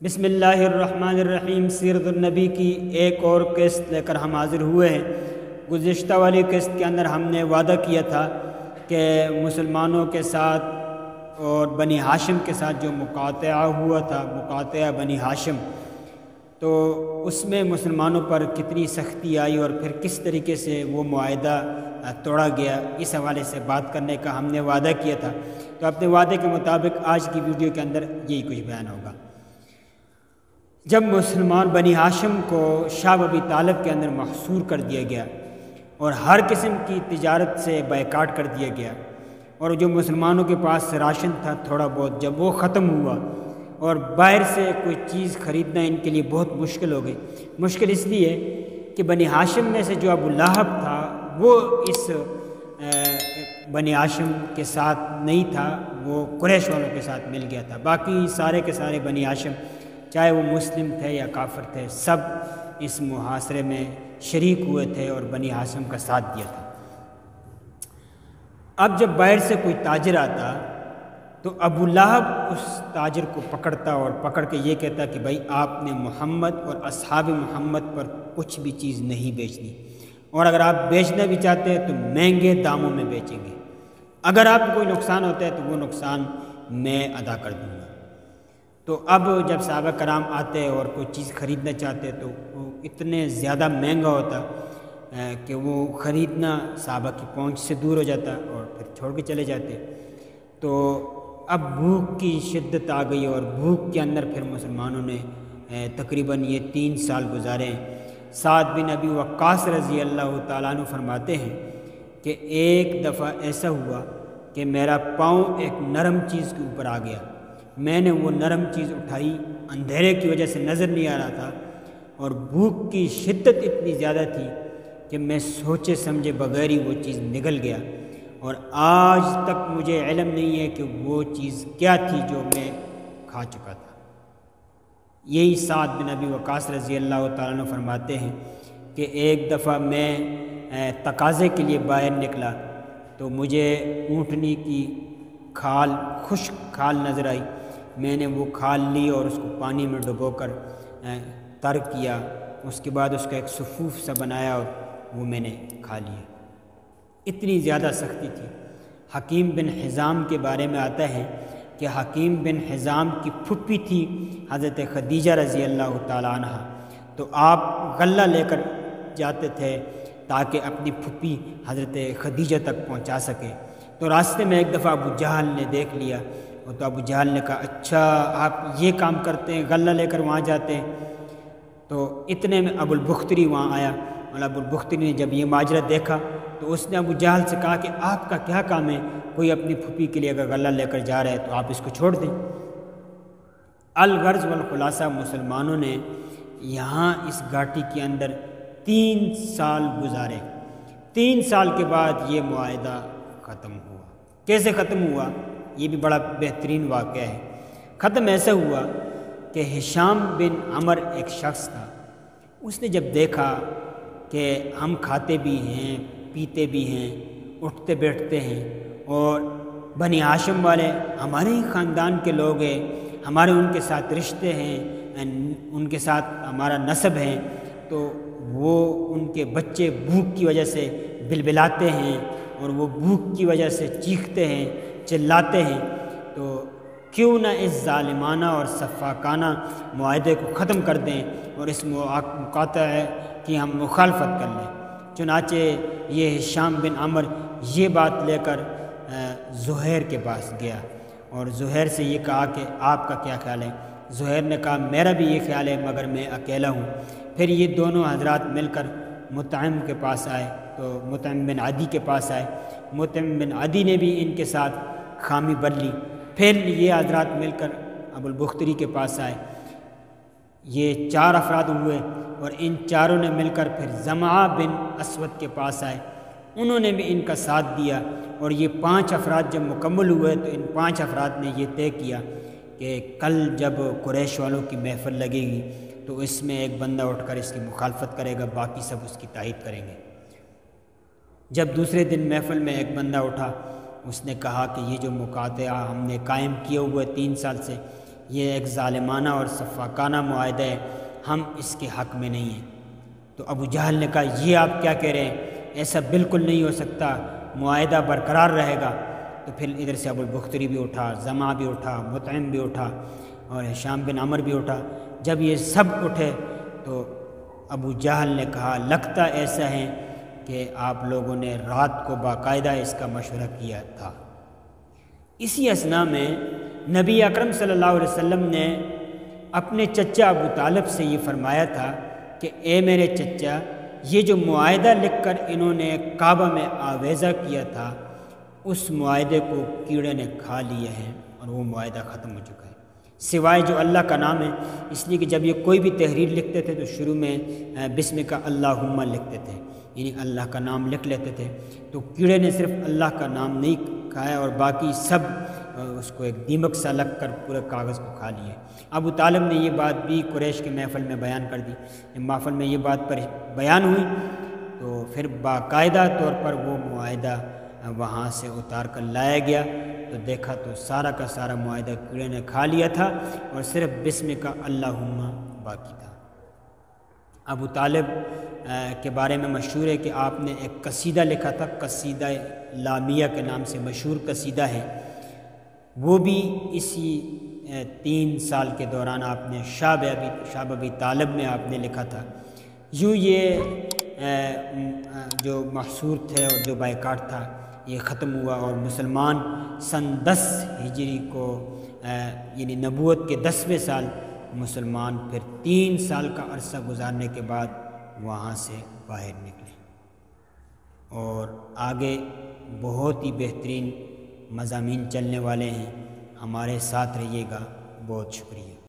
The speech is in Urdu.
بسم اللہ الرحمن الرحیم۔ سیرت النبی کی ایک اور قسط لے کر ہم حاضر ہوئے ہیں۔ گزشتہ والی قسط کے اندر ہم نے وعدہ کیا تھا کہ مسلمانوں کے ساتھ اور بنی ہاشم کے ساتھ جو مقاطعہ ہوا تھا، مقاطعہ بنی ہاشم، تو اس میں مسلمانوں پر کتنی سختی آئی اور پھر کس طریقے سے وہ معاہدہ توڑا گیا، اس حوالے سے بات کرنے کا ہم نے وعدہ کیا تھا۔ تو اپنے وعدے کے مطابق آج کی ویڈیو کے اندر یہی کچھ بیان ہوگا۔ جب مسلمان بنی ہاشم کو شاہ ابی طالب کے اندر محصور کر دیا گیا اور ہر قسم کی تجارت سے بائیکاٹ کر دیا گیا، اور جو مسلمانوں کے پاس راشن تھا تھوڑا بہت، جب وہ ختم ہوا اور باہر سے کوئی چیز خریدنا ان کے لیے بہت مشکل ہو گئی۔ مشکل اس لیے کہ بنی ہاشم میں سے جو ابو لہب تھا وہ اس بنی ہاشم کے ساتھ نہیں تھا، وہ قریش والوں کے ساتھ مل گیا تھا۔ باقی سارے کے سارے بنی ہاشم، چاہے وہ مسلم تھے یا کافر تھے، سب اس محاصرے میں شریک ہوئے تھے اور بنی ہاشم کا ساتھ دیا تھا۔ اب جب باہر سے کوئی تاجر آتا تو ابو لہب اس تاجر کو پکڑتا اور پکڑ کے یہ کہتا کہ بھائی آپ نے محمد اور اصحاب محمد پر کچھ بھی چیز نہیں بیچنی، اور اگر آپ بیچنا بھی چاہتے ہیں تو مہنگے داموں میں بیچیں گے، اگر آپ کو کوئی نقصان ہوتا ہے تو وہ نقصان میں ادا کر دوں گا۔ تو اب جب صحابہ کرام آتے اور کوئی چیز خریدنا چاہتے تو وہ اتنے زیادہ مہنگا ہوتا کہ وہ خریدنا صحابہ کی پہنچ سے دور ہو جاتا اور پھر چھوڑ کے چلے جاتے۔ تو اب بھوک کی شدت آ گئی اور بھوک کے اندر پھر مسلمانوں نے تقریباً یہ 3 سال گزارے ہیں۔ سعد بن ابی وقاص رضی اللہ تعالیٰ عنہ فرماتے ہیں کہ ایک دفعہ ایسا ہوا کہ میرا پاؤں ایک نرم چیز کے اوپر آ گیا، میں نے وہ نرم چیز اٹھائی، اندھیرے کی وجہ سے نظر نہیں آ رہا تھا اور بھوک کی شدت اتنی زیادہ تھی کہ میں سوچے سمجھے بغیر ہی وہ چیز نگل گیا، اور آج تک مجھے علم نہیں ہے کہ وہ چیز کیا تھی جو میں کھا چکا تھا۔ یہی سعد بن ابی وقاص رضی اللہ تعالیٰ عنہ فرماتے ہیں کہ ایک دفعہ میں تقاضے کے لیے باہر نکلا تو مجھے اونٹنی کی کھال، خشک کھال نظر آئی، میں نے وہ کھال لی اور اس کو پانی میں ڈبو کر تر کیا، اس کے بعد اس کا ایک صفوف سا بنایا اور وہ میں نے کھا لیا۔ اتنی زیادہ سختی تھی۔ حکیم بن حزام کے بارے میں آتا ہے کہ حکیم بن حزام کی پھپھی تھی حضرت خدیجہ رضی اللہ تعالیٰ عنہ، تو آپ غلہ لے کر جاتے تھے تاکہ اپنی پھپھی حضرت خدیجہ تک پہنچا سکے۔ تو راستے میں ایک دفعہ ابو جہل نے دیکھ لیا، اور تو ابو جہل نے کہا اچھا آپ یہ کام کرتے ہیں، غلہ لے کر وہاں جاتے ہیں۔ تو اتنے میں ابو البختری وہاں آیا، اور ابو البختری نے جب یہ ماجرا دیکھا تو اس نے ابو جہل سے کہا کہ آپ کا کیا کام ہے، کوئی اپنی پھپھی کے لیے اگر غلہ لے کر جا رہا ہے تو آپ اس کو چھوڑ دیں۔ الغرض والخلاصہ، مسلمانوں نے یہاں اس گھاٹی کے اندر 3 سال گزارے۔ 3 سال کے بعد یہ معاہدہ ختم ہوا۔ کیسے ختم ہوا؟ یہ بھی بڑا بہترین واقعہ ہے۔ ختم ایسا ہوا کہ ہشام بن عمر ایک شخص تھا، اس نے جب دیکھا کہ ہم کھاتے بھی ہیں، پیتے بھی ہیں، اٹھتے بیٹھتے ہیں، اور بنی ہاشم والے ہمارے ہی خاندان کے لوگ ہیں، ہمارے ان کے ساتھ رشتے ہیں، ان کے ساتھ ہمارا نسب ہے، تو وہ ان کے بچے بھوک کی وجہ سے بلبلاتے ہیں اور وہ بھوک کی وجہ سے چیختے ہیں، چلاتے ہیں، تو کیوں نہ اس ظالمانہ اور سفاکانہ معاہدے کو ختم کر دیں اور اس مقاطعے کی ہم مخالفت کر لیں۔ چنانچہ یہ ہشام بن عمر یہ بات لے کر زہیر کے پاس گیا اور زہیر سے یہ کہا کہ آپ کا کیا خیال ہے؟ زہیر نے کہا میرا بھی یہ خیال ہے، مگر میں اکیلا ہوں۔ پھر یہ دونوں حضرات مل کر مطعم کے پاس آئے، تو مطعم بن عدی کے پاس آئے، مطعم بن عدی نے بھی ان کے ساتھ خامی بن لی۔ پھر یہ حضرات مل کر ابو البختری کے پاس آئے، یہ 4 افراد ہوئے، اور ان چاروں نے مل کر پھر زمعہ بن اسود کے پاس آئے، انہوں نے بھی ان کا ساتھ دیا، اور یہ 5 افراد جب مکمل ہوئے تو ان 5 افراد نے یہ طے کیا کہ کل جب قریش والوں کی محفل لگے گی تو اس میں ایک بندہ اٹھ کر اس کی مخالفت کرے گا، باقی سب اس کی تائید کریں گے۔ جب دوسرے دن محفل میں ایک بندہ اٹھا، اس نے کہا کہ یہ جو مقاطعہ ہم نے قائم کیے ہوئے 3 سال سے، یہ ایک ظالمانہ اور سفاکانہ معاہدہ ہے، ہم اس کے حق میں نہیں ہیں۔ تو ابو جہل نے کہا یہ آپ کیا کہہ رہے ہیں، ایسا بالکل نہیں ہو سکتا، معاہدہ برقرار رہے گا۔ تو پھر ادھر سے ابو البختری بھی اٹھا، زما بھی اٹھا، مطعم بھی اٹھا اور ہشام بن عمر بھی اٹھا۔ جب یہ سب اٹھے تو ابو جہل نے کہا لگتا ایسا ہے کہ آپ لوگوں نے رات کو باقاعدہ اس کا مشورہ کیا تھا۔ اسی اثنا میں نبی اکرم صلی اللہ علیہ وسلم نے اپنے چچا ابو طالب سے یہ فرمایا تھا کہ اے میرے چچا، یہ جو معاہدہ لکھ کر انہوں نے کعبہ میں آویزہ کیا تھا، اس معاہدے کو کیڑے نے کھا لیے ہیں اور وہ معاہدہ ختم ہو چکا ہے، سوائے جو اللہ کا نام ہے۔ اس لیے کہ جب یہ کوئی بھی تحریر لکھتے تھے تو شروع میں بسم کا اللہم لکھتے تھے، یعنی اللہ کا نام لکھ لیتے تھے۔ تو کیڑے نے صرف اللہ کا نام نہیں کھایا اور باقی سب اس کو ایک دیمک سا لگ کر پورے کاغذ کو کھا لیے۔ ابو طالب نے یہ بات بھی قریش کے محفل میں بیان کر دی۔ جب محفل میں یہ بات پر بیان ہوئی تو پھر باقاعدہ طور پر وہ معاہدہ وہاں سے اتار کر لایا گیا تو دیکھا تو سارا کا سارا معاہدہ کیڑے نے کھا لیا تھا اور صرف بسم کا اللہم باقی تھا۔ ابو طالب کے بارے میں مشہور ہے کہ آپ نے ایک قصیدہ لکھا تھا، قصیدہ لامیہ کے نام سے مشہور قصیدہ ہے، وہ بھی اسی 3 سال کے دوران آپ نے شاب ابی طالب میں آپ نے لکھا تھا۔ یوں یہ جو محصور تھے اور جو بائیکاٹ تھا یہ ختم ہوا اور مسلمان سن 10 ہجری کو یعنی نبوت کے 10ویں سال مسلمان پھر 3 سال کا عرصہ گزارنے کے بعد وہاں سے باہر نکلے، اور آگے بہت ہی بہترین مضامین چلنے والے ہیں۔ ہمارے ساتھ رہیے گا، بہت شکریہ۔